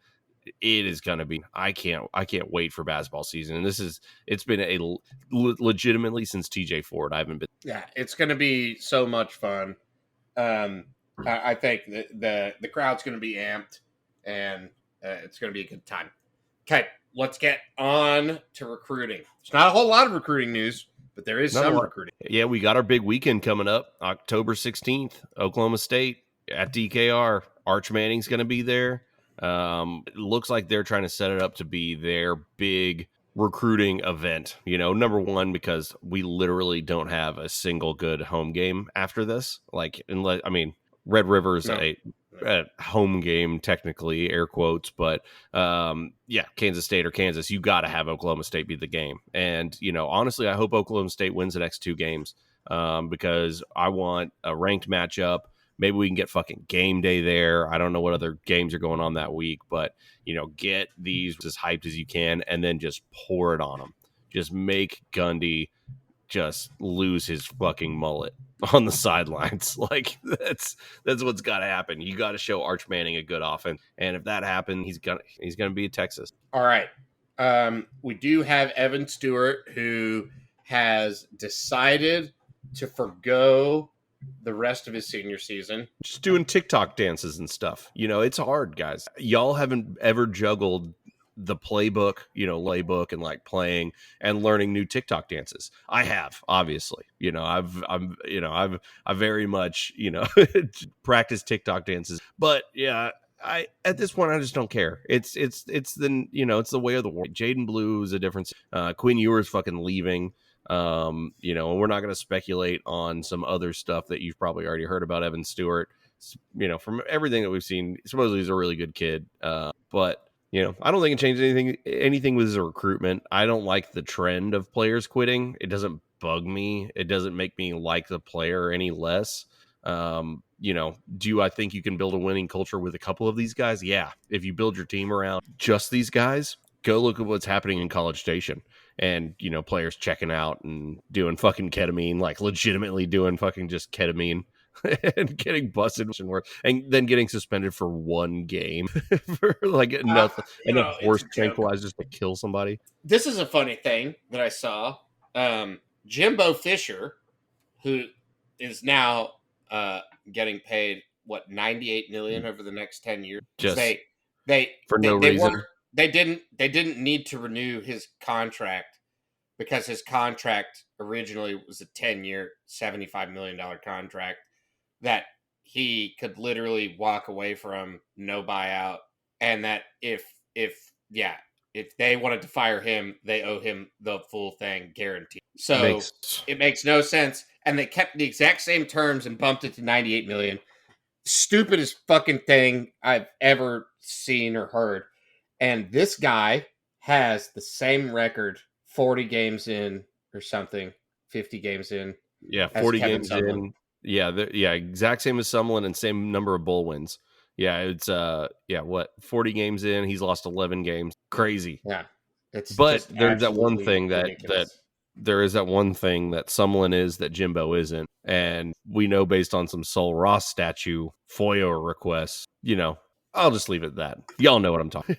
It is going to be, I can't wait for basketball season. And it's been legitimately since TJ Ford. I haven't been. Yeah, it's going to be so much fun. I think the crowd's going to be amped, and it's going to be a good time. Okay, let's get on to recruiting. It's not a whole lot of recruiting news, but there is some recruiting. Yeah, we got our big weekend coming up, October 16th, Oklahoma State at DKR. Arch Manning's going to be there. It looks like they're trying to set it up to be their big recruiting event, number one, because we literally don't have a single good home game after this. Red River's a home game, technically, air quotes, but Kansas State or Kansas, you got to have Oklahoma State be the game. And, honestly, I hope Oklahoma State wins the next two games because I want a ranked matchup. Maybe we can get fucking game day there. I don't know what other games are going on that week, but, get these as hyped as you can and then just pour it on them. Just make Gundy just lose his fucking mullet on the sidelines. Like that's what's got to happen. You got to show Arch Manning a good offense. And if that happens, he's going to be Texas. All right. We do have Evan Stewart, who has decided to forgo the rest of his senior season. Just doing TikTok dances and stuff. It's hard, guys. Y'all haven't ever juggled the playbook, laybook and like playing and learning new TikTok dances. I have, obviously, I've very much, practiced TikTok dances, but yeah, at this point, I just don't care. It's the, it's the way of the world. Jaden Blue is a difference. Quinn Ewer's fucking leaving. And we're not going to speculate on some other stuff that you've probably already heard about Evan Stewart. From everything that we've seen, supposedly he's a really good kid. But I don't think it changes anything with his recruitment. I don't like the trend of players quitting. It doesn't bug me. It doesn't make me like the player any less. Do I think you can build a winning culture with a couple of these guys? Yeah. If you build your team around just these guys, go look at what's happening in College Station and, players checking out and doing fucking ketamine, like legitimately doing fucking just ketamine and getting busted and then getting suspended for one game for like nothing and a horse tranquilizers to kill somebody. This is a funny thing that I saw. Jimbo Fisher, who is now getting paid $98 million over the next 10 years. Just they for no reason. They didn't need to renew his contract because his contract originally was a 10-year, $75 million contract that he could literally walk away from, no buyout, and that if they wanted to fire him, they owe him the full thing guaranteed. So it makes no sense. And they kept the exact same terms and bumped it to $98 million. Stupidest fucking thing I've ever seen or heard. And this guy has the same record, 40 games in or something, 50 games in. Yeah, 40 games in. Yeah, exact same as Sumlin and same number of bowl wins. Yeah, it's 40 games in, he's lost 11 games. Crazy. Yeah. It's but just there's that one thing ridiculous. that there is that one thing that Sumlin is that Jimbo isn't. And we know based on some Sol Ross statue FOIA requests, I'll just leave it at that. Y'all know what I'm talking.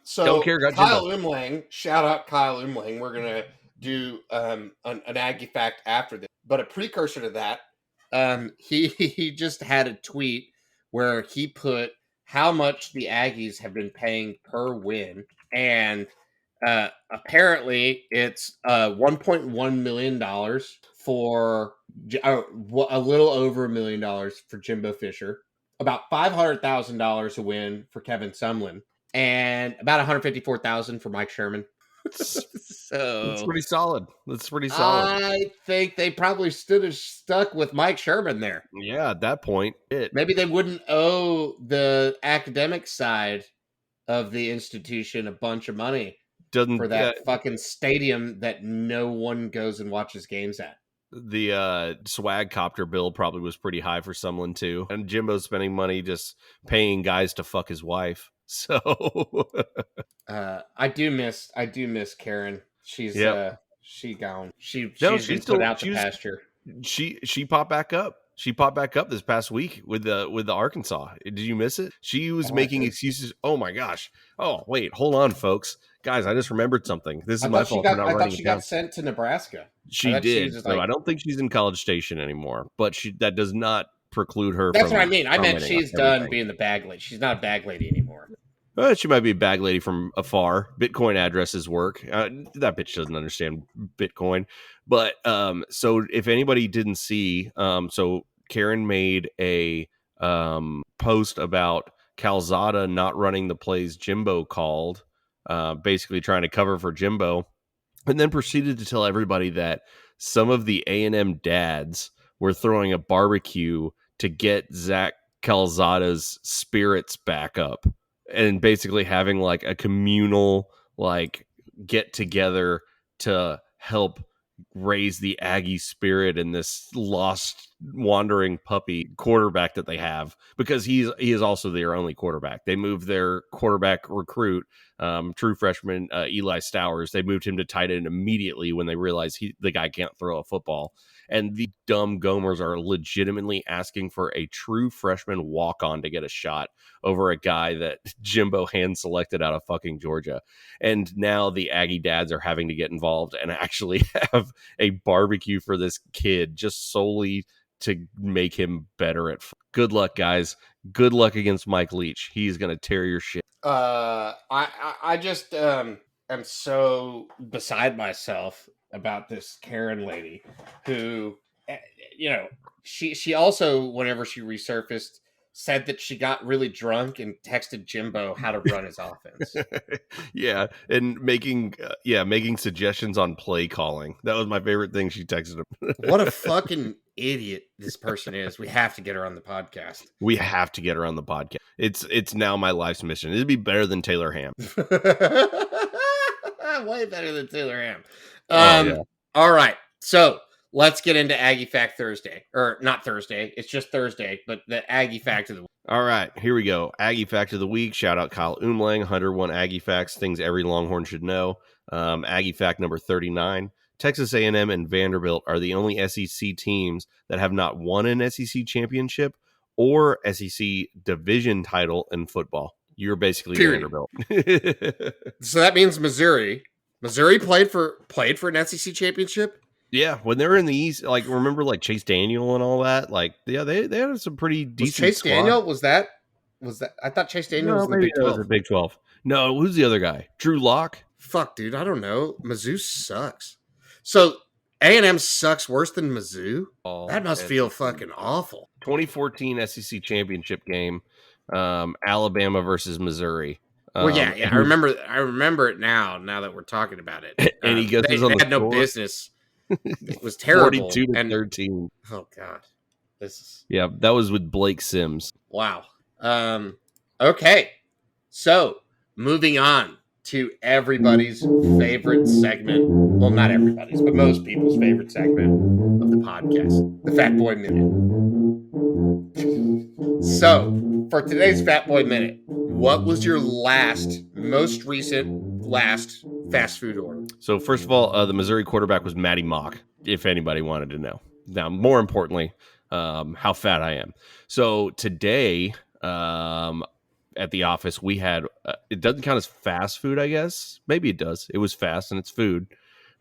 So Don't care, got Kyle Jimbo. Umlang, shout out Kyle Umlang. We're gonna do an Aggie fact after this, but a precursor to that, he just had a tweet where he put how much the Aggies have been paying per win, and apparently it's $1.1 million for a little over $1 million for Jimbo Fisher, about $500,000 a win for Kevin Sumlin, and about $154,000 for Mike Sherman. So That's pretty solid. I think they probably stuck with Mike Sherman there. Yeah, at that point, maybe they wouldn't owe the academic side of the institution a bunch of money for that fucking stadium that no one goes and watches games at. The swag copter bill probably was pretty high for someone too, and Jimbo's spending money just paying guys to fuck his wife. So I do miss Karen. She's she gone. She's been put out to pasture. She popped back up. She popped back up this past week with the Arkansas. Did you miss it? She was making excuses. Oh my gosh. Oh wait, hold on, folks. Guys, I just remembered something. This is my fault for not writing it down. I thought she got sent to Nebraska. She did. So I don't think she's in College Station anymore. But that does not preclude her. That's what I mean. I meant she's done being the bag lady. She's not a bag lady anymore. She might be a bag lady from afar. Bitcoin addresses work. That bitch doesn't understand Bitcoin. But so if anybody didn't see, so Karen made a post about Calzada not running the plays Jimbo called, basically trying to cover for Jimbo, and then proceeded to tell everybody that some of the A&M dads were throwing a barbecue to get Zach Calzada's spirits back up, and basically having like a communal like get together to help raise the Aggie spirit in this lost wandering puppy quarterback that they have, because he is also their only quarterback. They moved their quarterback recruit, true freshman Eli Stowers. They moved him to tight end immediately when they realized the guy can't throw a football. And the dumb Gomers are legitimately asking for a true freshman walk-on to get a shot over a guy that Jimbo hand-selected out of fucking Georgia. And now the Aggie dads are having to get involved and actually have a barbecue for this kid just solely to make him better at. Good luck, guys. Good luck against Mike Leach. He's going to tear your shit. I just am so beside myself about this Karen lady who, she also, whenever she resurfaced, said that she got really drunk and texted Jimbo how to run his offense. Yeah, and making suggestions on play calling. That was my favorite thing she texted him. What a fucking idiot this person is. We have to get her on the podcast. It's now my life's mission. It'd be better than Taylor Ham. Way better than Taylor Ham. Yeah. All right, so let's get into Aggie Fact Thursday. Or not Thursday, it's just Thursday, but the Aggie Fact of the week. All right, here we go. Aggie Fact of the week. Shout out Kyle Umlang, 101 Aggie Facts, things every Longhorn should know. Aggie Fact number 39. Texas A&M and Vanderbilt are the only SEC teams that have not won an SEC championship or SEC division title in football. You're basically Vanderbilt. So that means Missouri played for an SEC championship? Yeah, when they were in the East, like remember like Chase Daniel and all that, like they had some pretty decent. Chase Daniel was that? I thought Chase Daniel was in the Big 12. It was the Big 12. No, who's the other guy? Drew Lock? Fuck, dude, I don't know. Mizzou sucks. So A&M sucks worse than Mizzou? That must feel fucking awful. 2014 SEC championship game, Alabama versus Missouri. Well, yeah, I remember it now that we're talking about it. And he goes they on the had no score. business. It was terrible. 42-13. Oh god. This is Yeah, that was with Blake Sims. wow. Okay. So, moving on to everybody's favorite segment. Well, not everybody's, but most people's favorite segment of the podcast, the Fat Boy Minute. So, for today's Fat Boy Minute, what was your most recent fast food order? So, first of all, the Missouri quarterback was Matty Mock, if anybody wanted to know. Now, more importantly, how fat I am. So, today, at the office, we had, it doesn't count as fast food, I guess. Maybe it does. It was fast and it's food.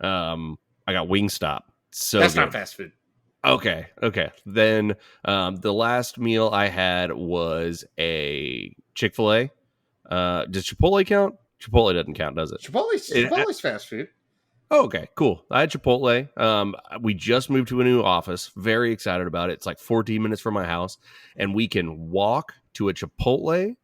I got Wingstop. So that's good. not fast food. Okay. Then the last meal I had was a Chick-fil-A. Does Chipotle count? Chipotle doesn't count, does it? Chipotle's fast food. Oh, okay, cool. I had Chipotle. We just moved to a new office. Very excited about it. It's like 14 minutes from my house, and we can walk to a Chipotle,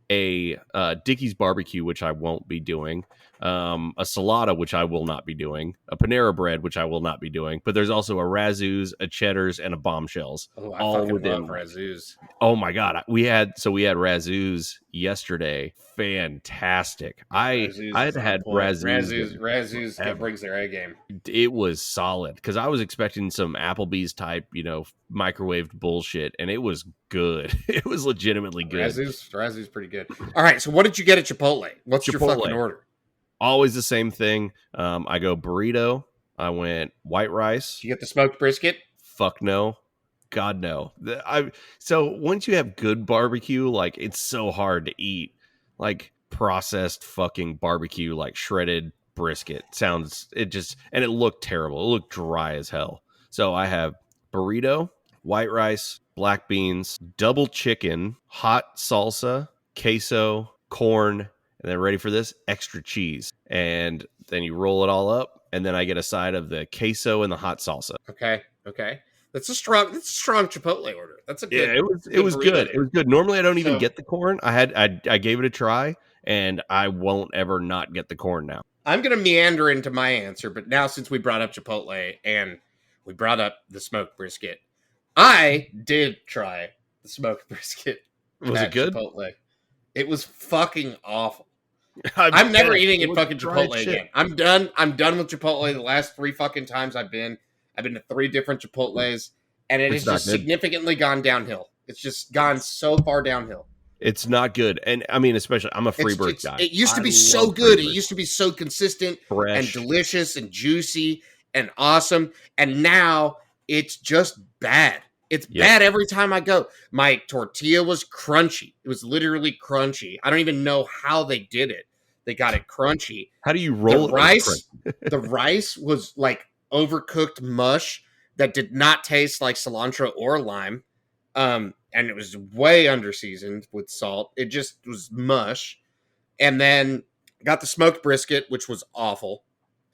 a Dickey's barbecue, which I won't be doing, a Salada, which I will not be doing, a Panera Bread, which I will not be doing. But there's also a Razzoos, a Cheddar's, and a Bombshells. Oh, I fucking love Razzoos. Oh my god, we had Razzoos yesterday. Fantastic. I had Razzoos. Razzoos brings their A game. It was solid because I was expecting some Applebee's type, microwaved bullshit, and it was good. It was legitimately good. Razzoos pretty good. All right, so what did you get at Chipotle? What's your fucking order? Always the same thing. I go burrito. I went white rice. Did you get the smoked brisket? Fuck no. God no. So once you have good barbecue, like it's so hard to eat. Like processed fucking barbecue, like shredded brisket. And it looked terrible. It looked dry as hell. So I have burrito, white rice, black beans, double chicken, hot salsa, queso, corn, and then ready for this, extra cheese. And then you roll it all up, and then I get a side of the queso and the hot salsa. Okay. That's a strong Chipotle order. That's a good. Yeah, it was good. It was good. Normally I don't even get the corn. I gave it a try, and I won't ever not get the corn now. I'm gonna meander into my answer, but now since we brought up Chipotle and we brought up the smoked brisket, I did try the smoked brisket. Was it good? Chipotle. It was fucking awful. I'm never eating at fucking Chipotle again. I'm done. I'm done with Chipotle. The last 3 fucking times I've been to 3 different Chipotles, and it has just significantly gone downhill. It's just gone so far downhill. It's not good. And I mean, especially, I'm a Freebird guy. It used to be so good. It used to be so consistent, fresh, and delicious and juicy and awesome. And now it's just bad. It's bad every time I go. My tortilla was crunchy. It was literally crunchy. I don't even know how they did it. They got it crunchy. How do you roll the rice? The rice was like overcooked mush that did not taste like cilantro or lime. And it was way underseasoned with salt. It just was mush. And then got the smoked brisket, which was awful.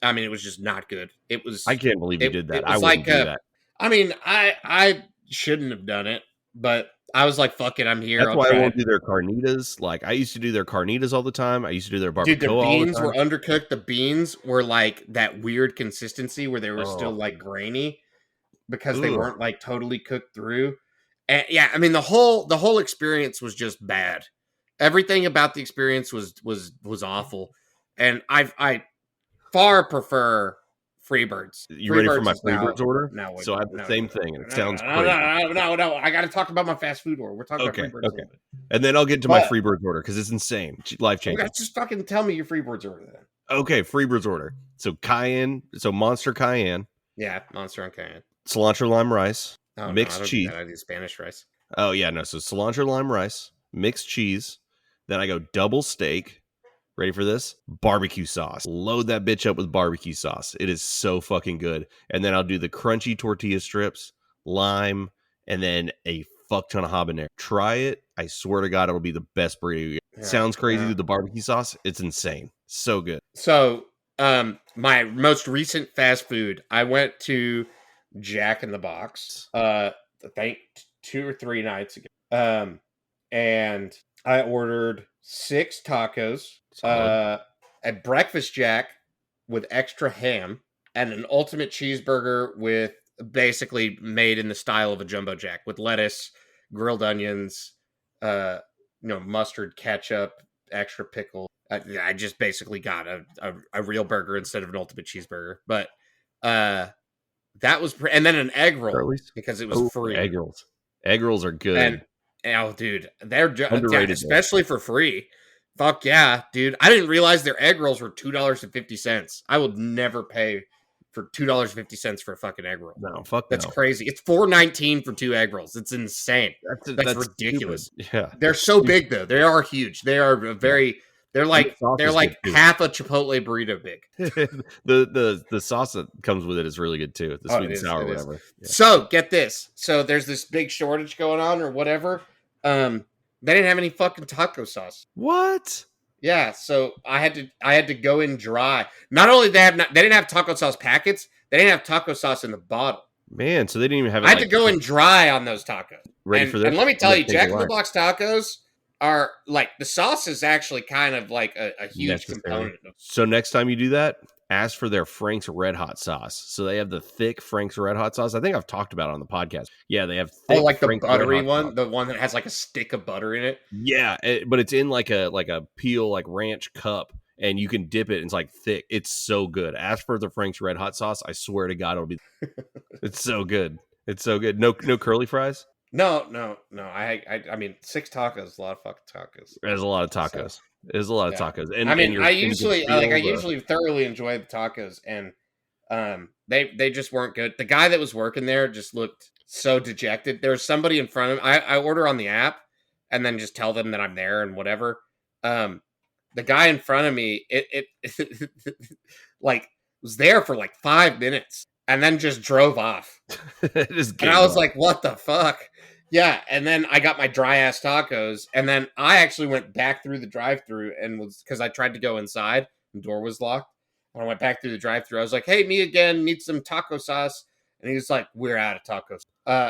I mean, it was just not good. It was. I can't believe you did that. I wouldn't do that. I mean, I shouldn't have done it, but I was like, "Fuck it, I'm here." That's why I won't do their carnitas. Like I used to do their carnitas all the time. I used to do their barbacoa. Dude, the beans were undercooked. The beans were like that weird consistency where they were still like grainy because they weren't like totally cooked through. And yeah, I mean the whole experience was just bad. Everything about the experience was awful, and I far prefer Freebirds. You ready for my Freebirds order? No, so I have the same thing, and it sounds crazy. No. I got to talk about my fast food order. We're talking about Freebirds. Okay, and then I'll get to my Freebirds order because it's insane, life changing. Just fucking tell me your Freebirds order then. Okay, Freebirds order. So cayenne, Monster cayenne. Yeah, Monster on cayenne. Cilantro lime rice, Oh, mixed cheese. I do Spanish rice. Oh yeah, no. So cilantro lime rice, mixed cheese. Then I go double steak. Ready for this? Barbecue sauce. Load that bitch up with barbecue sauce. It is so fucking good. And then I'll do the crunchy tortilla strips, lime, and then a fuck ton of habanero. Try it. I swear to God, it'll be the best burrito. Sounds crazy with the barbecue sauce. It's insane. So good. So, my most recent fast food, I went to Jack in the Box, I think 2 or 3 nights ago. And I ordered 6 tacos, Solid. a breakfast jack with extra ham, and an ultimate cheeseburger with basically made in the style of a jumbo jack with lettuce, grilled onions, mustard, ketchup, extra pickle. I just basically got a real burger instead of an ultimate cheeseburger. But that was, and then an egg roll Curly's? because it was free. Egg rolls. Egg rolls are good. And dude, they're Underrated, especially for free. Fuck yeah, dude! I didn't realize their egg rolls were $2.50. I would never pay for $2.50 for a fucking egg roll. No, fuck that's no. crazy. It's $4.19 for 2 egg rolls. It's insane. That's ridiculous. Stupid. Yeah, they're so big though. They are huge. They are very. They're like half a Chipotle burrito big. the sauce that comes with it is really good too. The sweet and sour, whatever. Yeah. So get this. So there's this big shortage going on or whatever. They didn't have any fucking taco sauce. What? Yeah, so I had to go in dry. Not only they didn't have taco sauce packets, they didn't have taco sauce in the bottle. Man, so they didn't even have it. I had to go in dry on those tacos. Ready for this? And let me tell you, Jack in the Box tacos are like, the sauce is actually kind of like a huge component. So next time you do that, ask for their Frank's Red Hot sauce. So they have the thick Frank's Red Hot sauce. I think I've talked about it on the podcast. Yeah, they have thick like the Frank's buttery one, the one that has like a stick of butter in it. Yeah, but it's in like a peel, like ranch cup, and you can dip it. And it's like thick. It's so good. Ask for the Frank's Red Hot sauce. I swear to God, it'll be. It's so good. It's so good. No curly fries. No. I mean, 6 tacos is a lot of fucking tacos. There's a lot of tacos. So, there's a lot of tacos. And I mean, I usually thoroughly enjoy the tacos, and they just weren't good. The guy that was working there just looked so dejected. There was somebody in front of him. I order on the app and then just tell them that I'm there and whatever. The guy in front of me, it like was there for like 5 minutes and then just drove off. And I was like, what the fuck? Yeah, and then I got my dry ass tacos, and then I actually went back through the drive-through and was, because I tried to go inside, the door was locked. And I went back through the drive-through. I was like, "Hey, me again, need some taco sauce." And he was like, "We're out of tacos."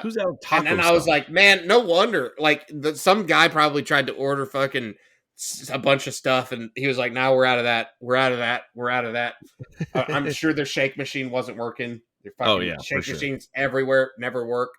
Who's out of taco? And then I was like, "Man, no wonder." Like some guy probably tried to order fucking a bunch of stuff, and he was like, "Now we're out of that. We're out of that. We're out of that." I'm sure their shake machine wasn't working. Their fucking shake machines everywhere never work.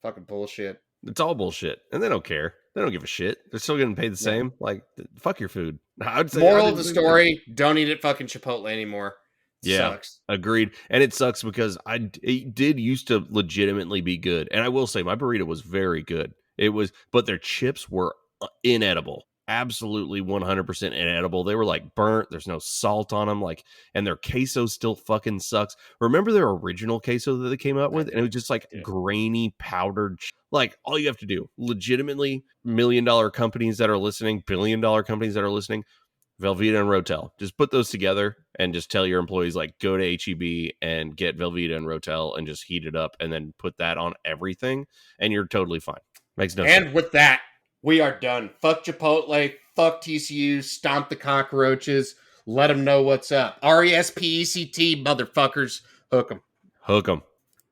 Fucking bullshit. It's all bullshit, and they don't care. They don't give a shit. They're still getting paid the same. Like, fuck your food. I would say. Moral of the story: don't eat at fucking Chipotle anymore. Sucks. Agreed. And it sucks because it did used to legitimately be good, and I will say my burrito was very good. It was, but their chips were inedible. Absolutely 100% inedible. They were like burnt. There's no salt on them. Like, and their queso still fucking sucks. Remember their original queso that they came out with? And it was just like grainy, powdered. Like, all you have to do, legitimately, $1 million companies that are listening, $1 billion companies that are listening, Velveeta and Rotel. Just put those together and just tell your employees, like, go to HEB and get Velveeta and Rotel and just heat it up and then put that on everything, and you're totally fine. Makes no sense. And with that, we are done. Fuck Chipotle. Fuck TCU. Stomp the Cockroaches. Let them know what's up. RESPECT, motherfuckers. Hook 'em. Hook 'em.